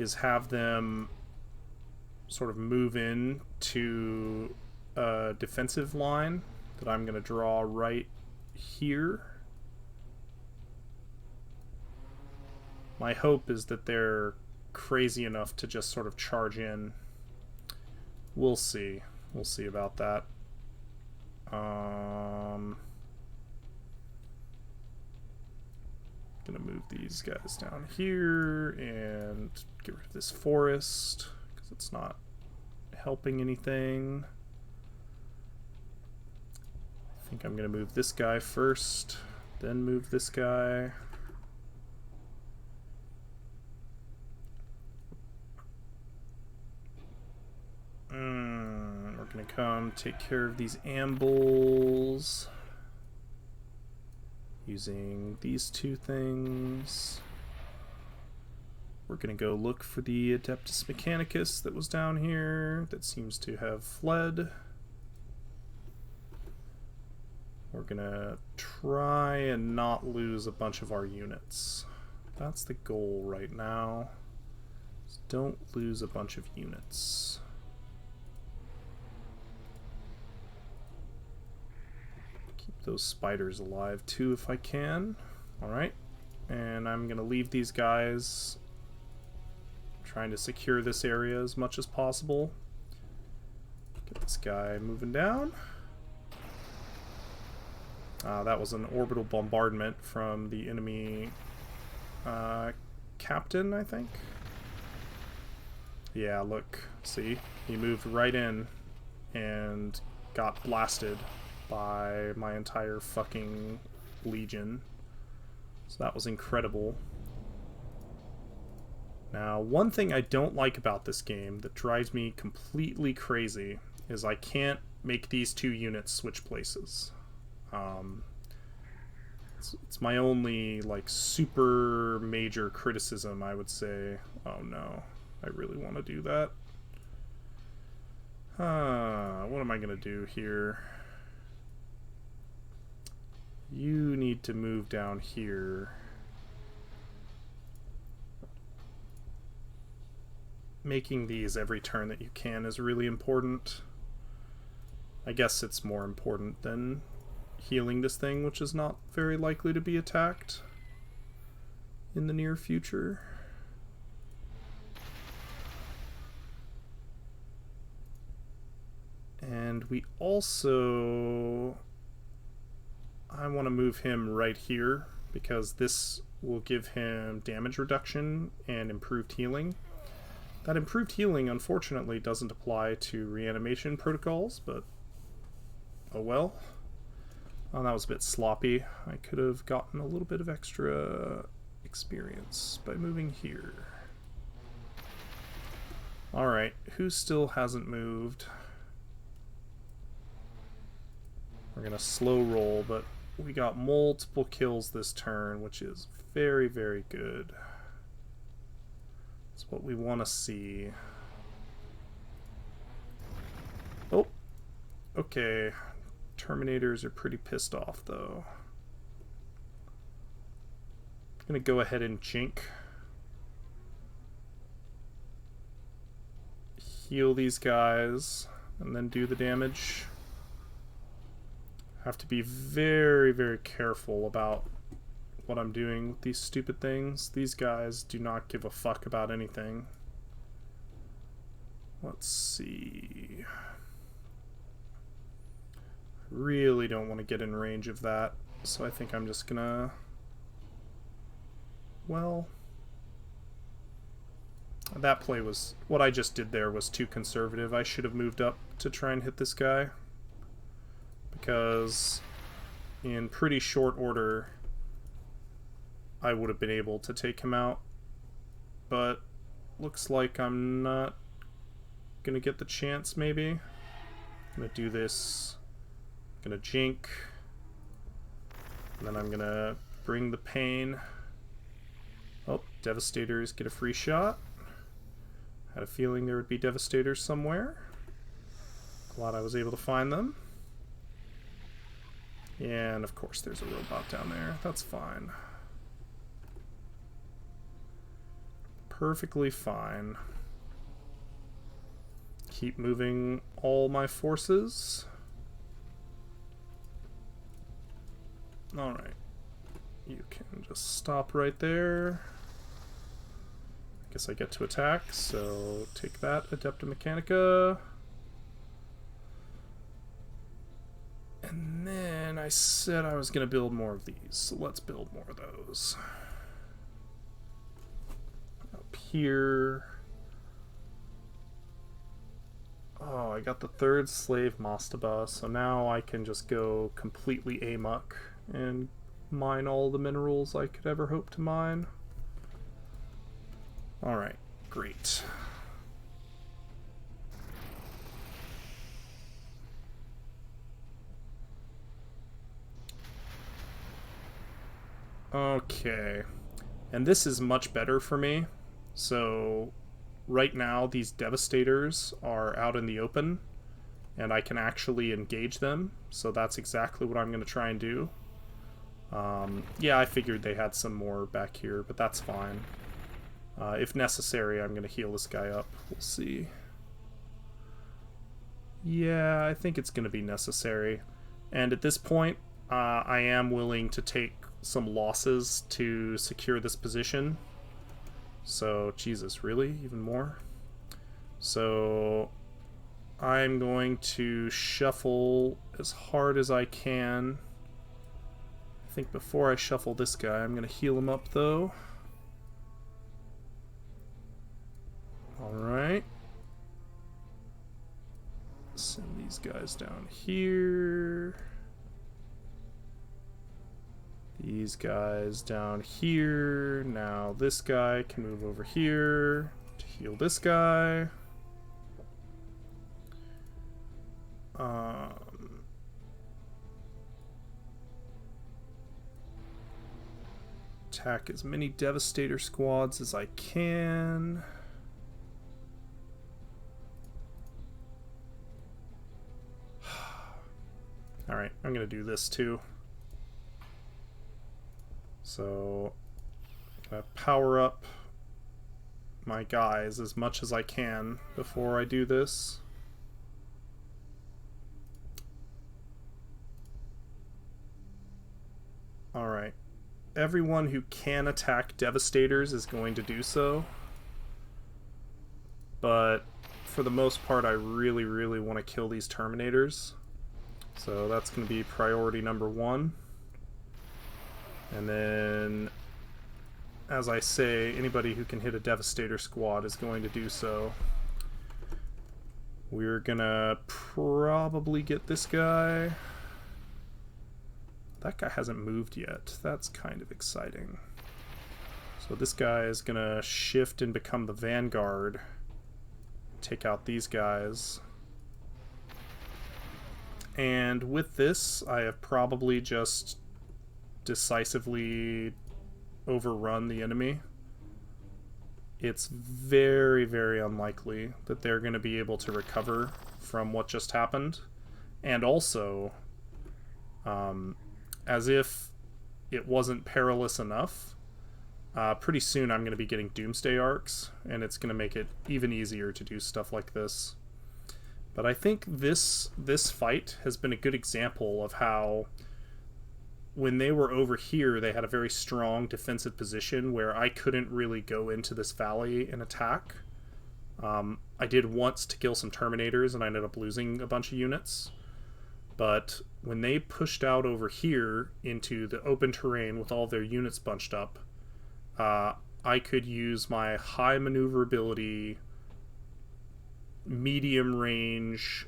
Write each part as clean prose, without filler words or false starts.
is have them sort of move in to a defensive line that I'm going to draw right here. My hope is that they're crazy enough to just sort of charge in. We'll see. We'll see about that. Gonna move these guys down here and get rid of this forest because it's not helping anything. I think I'm gonna move this guy first, then move this guy. We're gonna come take care of these ambles using these two things. We're gonna go look for the Adeptus Mechanicus that was down here that seems to have fled. We're gonna try and not lose a bunch of our units. That's the goal right now. Just don't lose a bunch of units. Those spiders alive too if I can. Alright, and I'm gonna leave these guys trying to secure this area as much as possible. Get this guy moving down. That was an orbital bombardment from the enemy captain, I think. Yeah, look, see? He moved right in and got blasted by my entire fucking legion. So that was incredible. Now, one thing I don't like about this game that drives me completely crazy is I can't make these two units switch places. It's my only, like, super major criticism, I would say. Oh no, I really want to do that. What am I gonna do here? You need to move down here. Making these every turn that you can is really important. I guess it's more important than healing this thing, which is not very likely to be attacked in the near future. And we also... I want to move him right here because this will give him damage reduction and improved healing. That improved healing, unfortunately, doesn't apply to reanimation protocols, but oh well. Oh, that was a bit sloppy. I could have gotten a little bit of extra experience by moving here. Alright, who still hasn't moved? We're gonna slow roll, but we got multiple kills this turn, which is very, very good. That's what we want to see. Oh, okay. Terminators are pretty pissed off, though. I'm gonna go ahead and jink. Heal these guys, and then do the damage. Have to be very, very careful about what I'm doing with these stupid things. These guys do not give a fuck about anything. Let's see. Really don't want to get in range of that, so I think I'm just gonna... Well... That play was... What I just did there was too conservative. I should have moved up to try and hit this guy. Because in pretty short order I would have been able to take him out, but looks like I'm not gonna get the chance. Maybe I'm gonna do this, gonna jink, and then I'm gonna bring the pain. Oh, Devastators get a free shot. Had a feeling there would be Devastators somewhere. Glad I was able to find them. Yeah, and of course there's a robot down there. That's fine. perfectly fine. Keep moving all my forces. Alright. You can just stop right there. I guess I get to attack, so take that, Adepta Mechanica. And then I said I was going to build more of these, so let's build more of those. Up here. Oh, I got the third slave mastaba, so now I can just go completely amok and mine all the minerals I could ever hope to mine. Alright, great. Okay, and this is much better for me. So right now these Devastators are out in the open and I can actually engage them, so that's exactly what I'm going to try and do. Yeah, I figured they had some more back here, but that's fine. If necessary, I'm going to heal this guy up. We'll see. Yeah, I think it's going to be necessary. And at this point, I am willing to take some losses to secure this position. So, Jesus, really? Even more? So, I'm going to shuffle as hard as I can. I think before I shuffle this guy, I'm going to heal him up, though. Alright. Send these guys down here. These guys down here. Now this guy can move over here to heal this guy. Attack as many Devastator squads as I can. Alright, I'm going to do this too. So, I'm going to power up my guys as much as I can before I do this. Alright. Everyone who can attack Devastators is going to do so. But for the most part, I really, really want to kill these Terminators. So that's going to be priority number 1. And then, as I say, anybody who can hit a Devastator squad is going to do so. We're going to probably get this guy. That guy hasn't moved yet. That's kind of exciting. So this guy is going to shift and become the Vanguard. Take out these guys. And with this, I have probably just decisively overrun the enemy. It's very, very unlikely that they're going to be able to recover from what just happened. And also, as if it wasn't perilous enough, pretty soon I'm going to be getting Doomsday arcs, and it's going to make it even easier to do stuff like this. But I think this fight has been a good example of how when they were over here, they had a very strong defensive position where I couldn't really go into this valley and attack. I did once to kill some Terminators, and I ended up losing a bunch of units. But when they pushed out over here into the open terrain with all their units bunched up, I could use my high maneuverability, medium range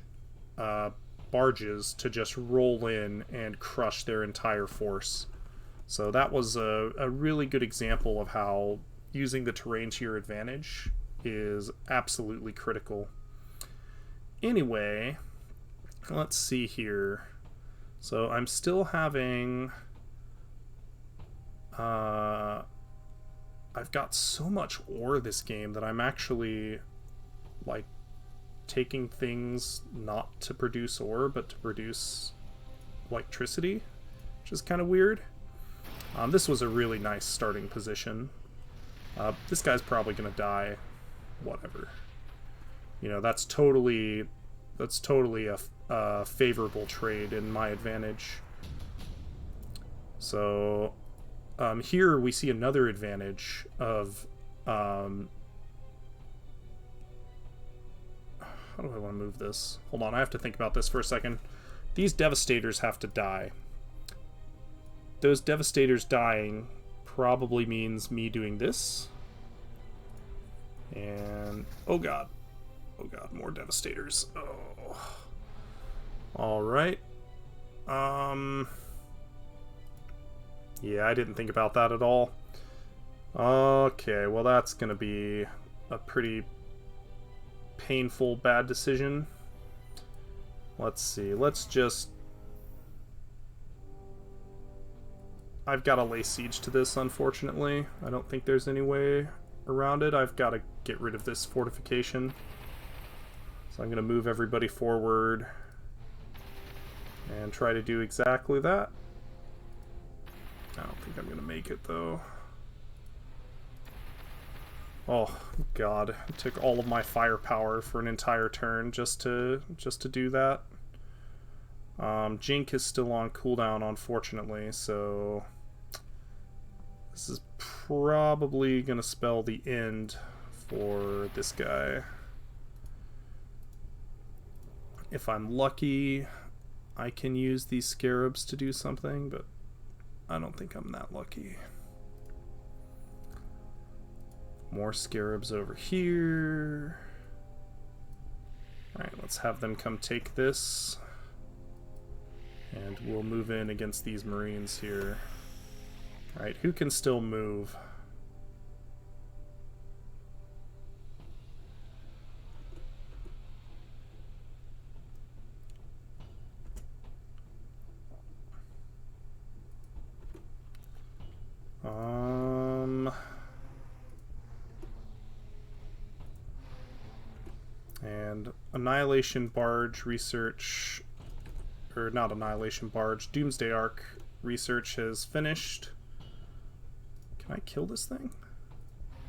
barges to just roll in and crush their entire force. So that was a really good example of how using the terrain to your advantage is absolutely critical. Anyway, let's see here. So I'm still having... I've got so much ore this game that I'm actually, like, taking things not to produce ore, but to produce electricity, which is kind of weird. This was a really nice starting position. This guy's probably gonna die. Whatever. You know, that's totally a favorable trade in my advantage. So here we see another advantage of how do I want to move this? Hold on, I have to think about this for a second. These Devastators have to die. Those Devastators dying probably means me doing this. And oh god, more Devastators. Oh, all right. Yeah, I didn't think about that at all. Okay, well that's gonna be a pretty painful bad decision. Let's see, let's just... I've got to lay siege to this, unfortunately. I don't think there's any way around it. I've got to get rid of this fortification. So I'm going to move everybody forward and try to do exactly that. I don't think I'm going to make it, though. Oh, God. It took all of my firepower for an entire turn just to do that. Jink is still on cooldown, unfortunately, so this is probably going to spell the end for this guy. If I'm lucky, I can use these scarabs to do something, but I don't think I'm that lucky. More scarabs over here. Alright, let's have them come take this. And we'll move in against these Marines here. Alright, who can still move? And Annihilation Barge research... or not Annihilation Barge, Doomsday Arc research has finished. Can I kill this thing?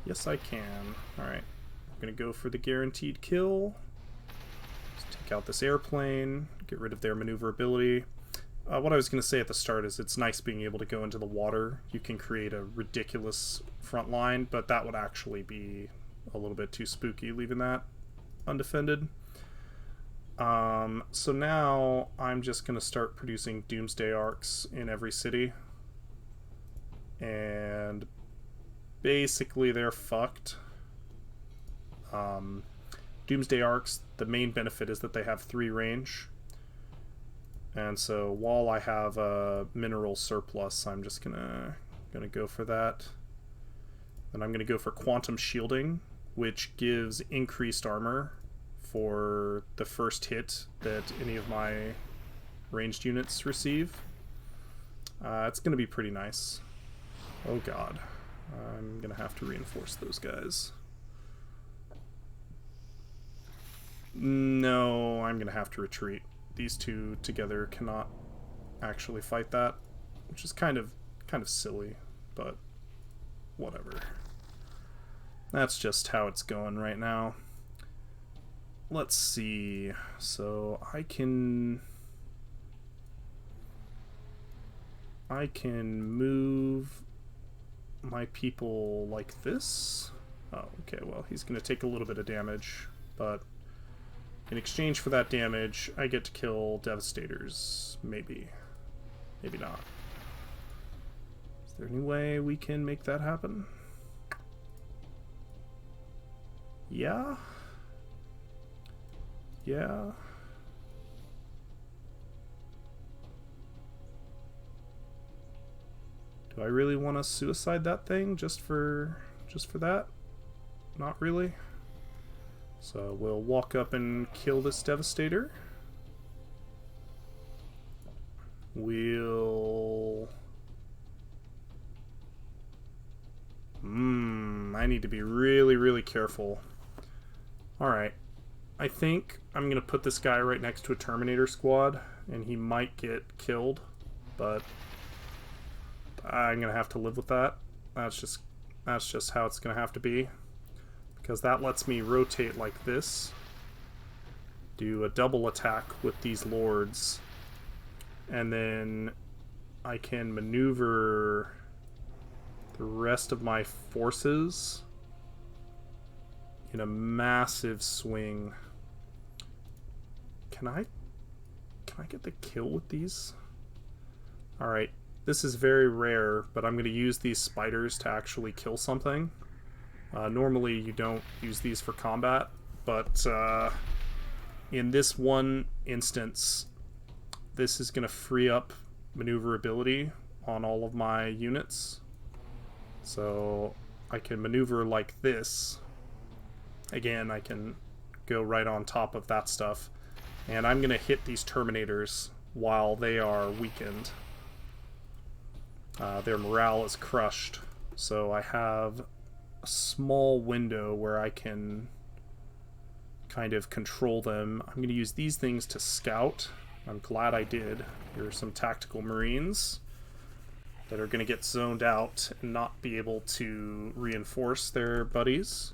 Yes, I can. Alright, I'm gonna go for the guaranteed kill. Just take out this airplane, get rid of their maneuverability. What I was gonna say at the start is it's nice being able to go into the water. You can create a ridiculous front line, but that would actually be a little bit too spooky, leaving that undefended. So now I'm just going to start producing Doomsday Arcs in every city. And basically they're fucked. Doomsday Arcs, the main benefit is that they have 3 range. And so while I have a mineral surplus, I'm just gonna go for that. Then I'm gonna go for Quantum Shielding, which gives increased armor for the first hit that any of my ranged units receive. It's going to be pretty nice. Oh god. I'm going to have to reinforce those guys. No, I'm going to have to retreat. These two together cannot actually fight that, which is kind of silly, but whatever. That's just how it's going right now. Let's see. So I can move my people like this. Oh, okay, well, he's going to take a little bit of damage, but in exchange for that damage, I get to kill Devastators. Maybe. Maybe not. Is there any way we can make that happen? Yeah? Yeah. Do I really want to suicide that thing just for that? Not really. So we'll walk up and kill this Devastator. We'll... I need to be really, really careful. Alright. I think I'm going to put this guy right next to a Terminator squad, and he might get killed, but I'm going to have to live with that. That's just That's just how it's going to have to be. Because that lets me rotate like this. Do a double attack with these lords. And then I can maneuver the rest of my forces in a massive swing. Can I get the kill with these? Alright, this is very rare, but I'm going to use these spiders to actually kill something. Normally you don't use these for combat, but in this one instance, this is going to free up maneuverability on all of my units. So I can maneuver like this. Again, I can go right on top of that stuff. And I'm going to hit these Terminators while they are weakened. Their morale is crushed. So I have a small window where I can kind of control them. I'm going to use these things to scout. I'm glad I did. Here are some tactical Marines that are going to get zoned out and not be able to reinforce their buddies.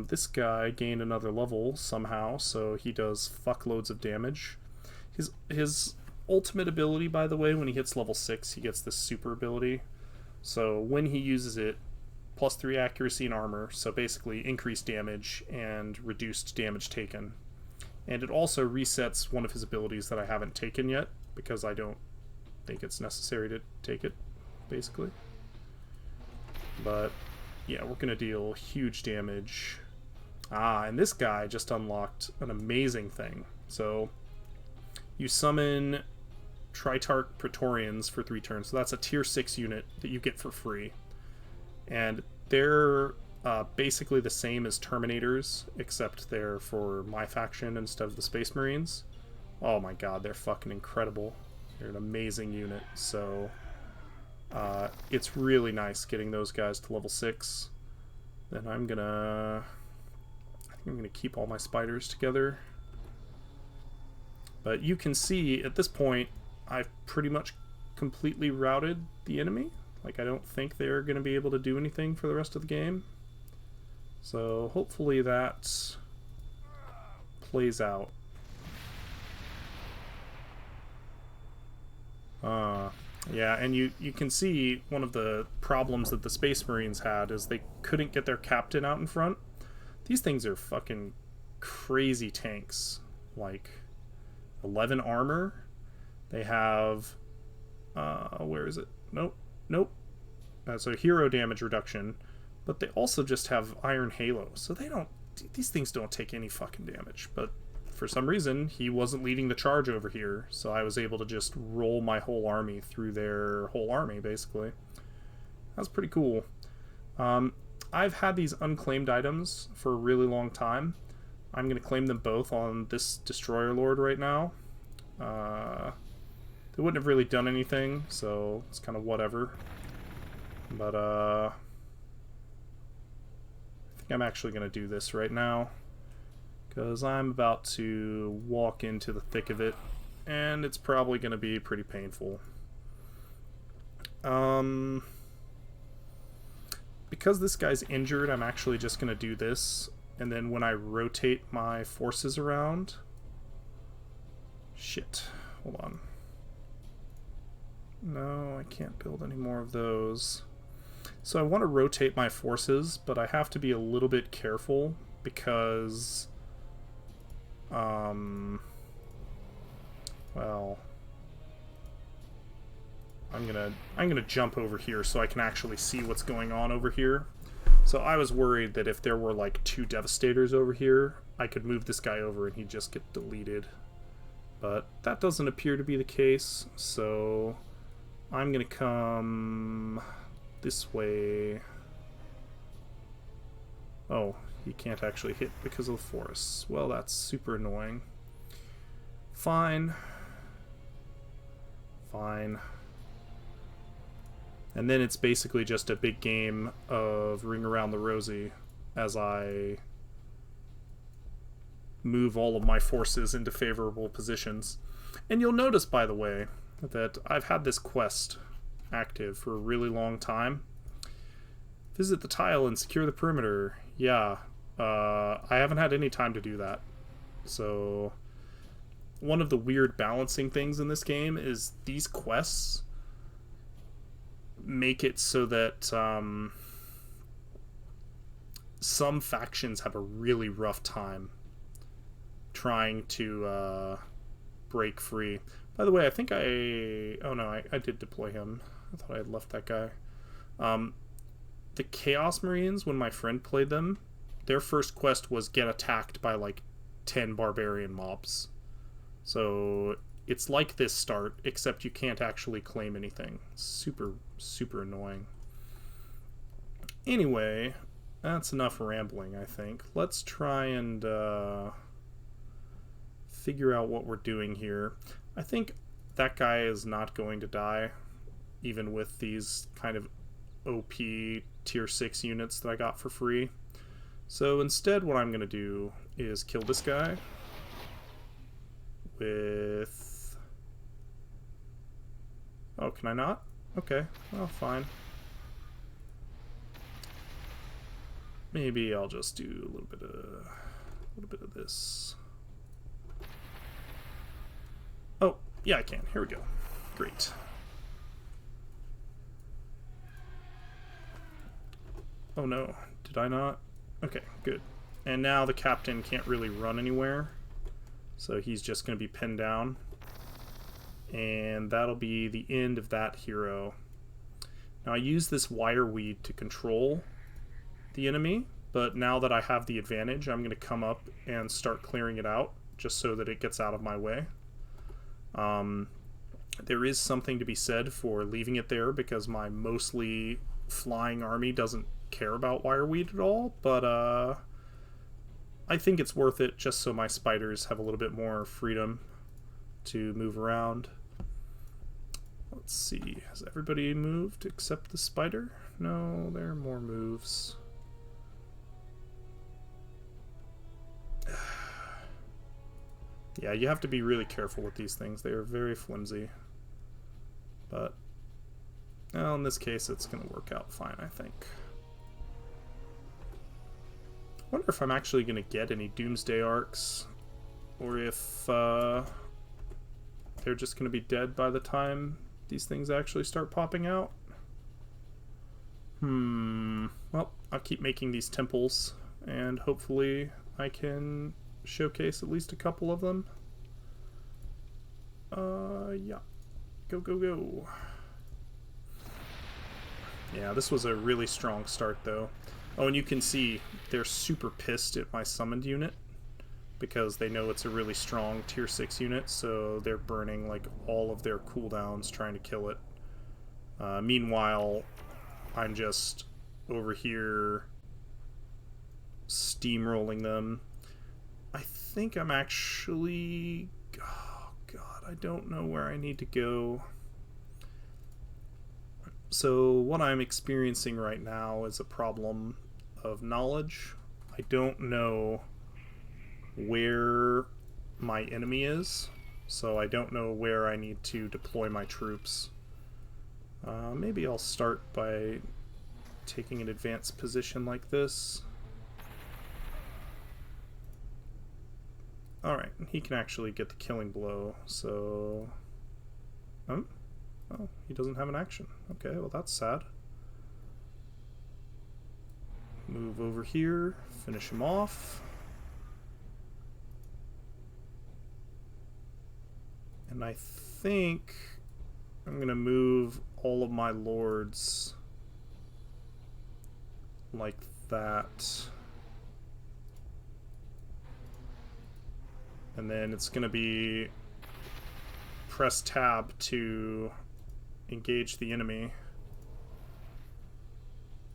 This guy gained another level somehow, so he does fuckloads of damage. His ultimate ability, by the way, when he hits level 6, he gets this super ability. So when he uses it, plus 3 accuracy and armor, so basically increased damage and reduced damage taken. And it also resets one of his abilities that I haven't taken yet, because I don't think it's necessary to take it, basically. But yeah, we're going to deal huge damage. And this guy just unlocked an amazing thing. So you summon Tritarch Praetorians for 3 turns. So that's a tier 6 unit that you get for free. And they're basically the same as Terminators, except they're for my faction instead of the Space Marines. Oh my god, they're fucking incredible. They're an amazing unit. So it's really nice getting those guys to level 6. Then I think I'm gonna keep all my spiders together. But you can see at this point I've pretty much completely routed the enemy. Like, I don't think they're gonna be able to do anything for the rest of the game. So hopefully that plays out. Yeah, and you can see one of the problems that the Space Marines had is they couldn't get their captain out in front. These things are fucking crazy tanks. Like, 11 armor. They have... where is it? Nope. So hero damage reduction. But they also just have Iron Halo. So they don't... These things don't take any fucking damage. But for some reason, he wasn't leading the charge over here, so I was able to just roll my whole army through their whole army, basically. That's pretty cool. I've had these unclaimed items for a really long time. I'm going to claim them both on this Destroyer Lord right now. They wouldn't have really done anything, so it's kind of whatever. But, I think I'm actually going to do this right now, because I'm about to walk into the thick of it, and it's probably going to be pretty painful. Because this guy's injured, I'm actually just going to do this, and then when I rotate my forces around... Shit. Hold on. No, I can't build any more of those. So I want to rotate my forces, but I have to be a little bit careful, because... well, I'm gonna jump over here so I can actually see what's going on over here. So I was worried that if there were like 2 Devastators over here, I could move this guy over and he'd just get deleted. But that doesn't appear to be the case, so I'm gonna come this way. Oh, he can't actually hit because of the forests. Well, that's super annoying. Fine. And then it's basically just a big game of Ring Around the Rosie as I move all of my forces into favorable positions. And you'll notice, by the way, that I've had this quest active for a really long time. Visit the tile and secure the perimeter. Yeah, I haven't had any time to do that. So, one of the weird balancing things in this game is these quests make it so that some factions have a really rough time trying to break free. By the way, I think oh no, I did deploy him. I thought I had left that guy. The Chaos Marines, when my friend played them, their first quest was get attacked by like 10 barbarian mobs. So it's like this start, except you can't actually claim anything. Super, super annoying. Anyway, that's enough rambling, I think. Let's try and figure out what we're doing here. I think that guy is not going to die, even with these kind of OP tier 6 units that I got for free. So instead what I'm going to do is kill this guy with... Oh, can I not? Okay, well, fine. Maybe I'll just do a little bit of this. Oh, yeah, I can. Here we go. Great. Oh no, did I not? Okay, good. And now the captain can't really run anywhere, so he's just going to be pinned down. And that'll be the end of that hero. Now I use this wire weed to control the enemy, but now that I have the advantage, I'm going to come up and start clearing it out, just so that it gets out of my way. There is something to be said for leaving it there, because my mostly flying army doesn't care about wireweed at all, but I think it's worth it just so my spiders have a little bit more freedom to move around. Let's see, has everybody moved except the spider? No, there are more moves. Yeah, you have to be really careful with these things. They are very flimsy. But, well, in this case, it's going to work out fine, I think. I wonder if I'm actually going to get any Doomsday Arcs, or if they're just going to be dead by the time these things actually start popping out. Well, I'll keep making these temples, and hopefully I can showcase at least a couple of them. Yeah. Go, go, go. Yeah, this was a really strong start, though. Oh, and you can see they're super pissed at my summoned unit, because they know it's a really strong tier 6 unit, so they're burning like all of their cooldowns trying to kill it. Meanwhile, I'm just over here steamrolling them. I think I'm actually... Oh god, I don't know where I need to go. So what I'm experiencing right now is a problem of knowledge. I don't know where my enemy is, so I don't know where I need to deploy my troops. Maybe I'll start by taking an advanced position like this. Alright, he can actually get the killing blow, so... Oh, he doesn't have an action. Okay, well that's sad. Move over here, finish him off. And I think I'm going to move all of my lords like that. And then it's going to be press tab to engage the enemy.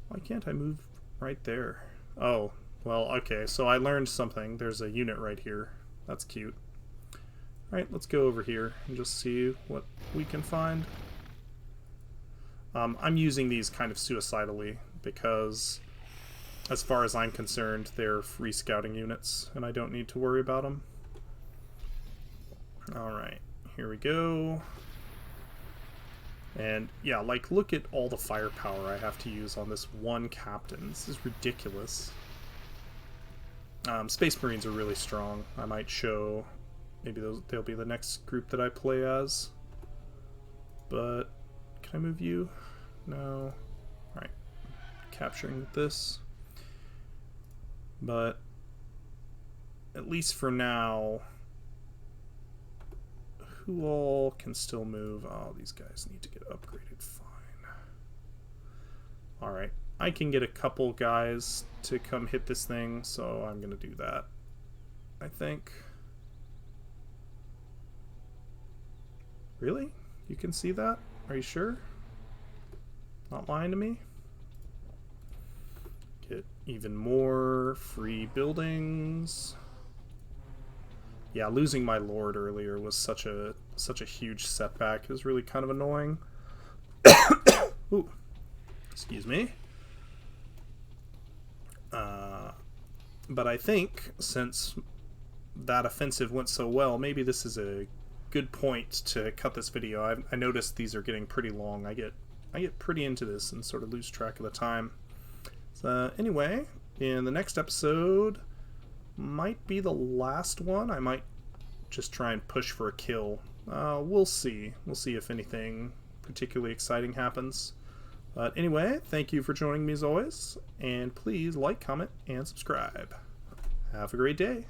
Why can't I move right there? Oh, well, okay, so I learned something. There's a unit right here. That's cute. Alright, let's go over here and just see what we can find. I'm using these kind of suicidally because, as far as I'm concerned, they're free scouting units, and I don't need to worry about them. Alright, here we go. And yeah, like, look at all the firepower I have to use on this one captain. This is ridiculous. Space Marines are really strong. I might show, maybe they'll be the next group that I play as. But can I move you? No. Alright. Capturing this. But at least for now, who all can still move? Oh, these guys need to get upgraded. Fine. Alright. I can get a couple guys to come hit this thing, so I'm going to do that, I think. Really? You can see that? Are you sure? Not lying to me? Get even more free buildings. Yeah, losing my lord earlier was such a huge setback. It was really kind of annoying. Ooh. Excuse me. But I think since that offensive went so well, maybe this is a good point to cut this video. I noticed these are getting pretty long. I get pretty into this and sort of lose track of the time. So anyway, in the next episode, might be the last one. I might just try and push for a kill. We'll see. We'll see if anything particularly exciting happens. But anyway, thank you for joining me as always, and please like, comment, and subscribe. Have a great day.